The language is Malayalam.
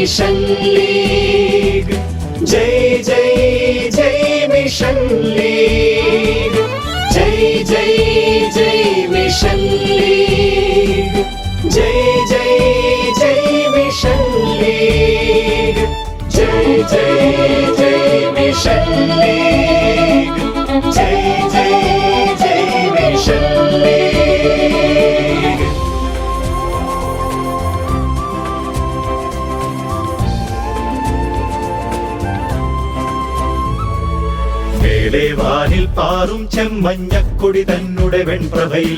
മിഷൻ ലീഗ് ജയ് ജയ് ജയ് മിഷൻ ലീഗ് ജയ് ജയ് ജയ് മിഷൻ ലീഗ് ജയ് ജയ് ജയ് മിഷൻ ലീഗ് ജയ് ജയ് ജയ് മിഷൻ ലീഗ് ജയ് ജയ് ജയ് മിഷൻ ലീഗ്. മേലെ വാനിൽ പാറും ചെമ്മഞ്ഞക്കൊടി തന്നുടെ വെൺപ്രഭയിൽ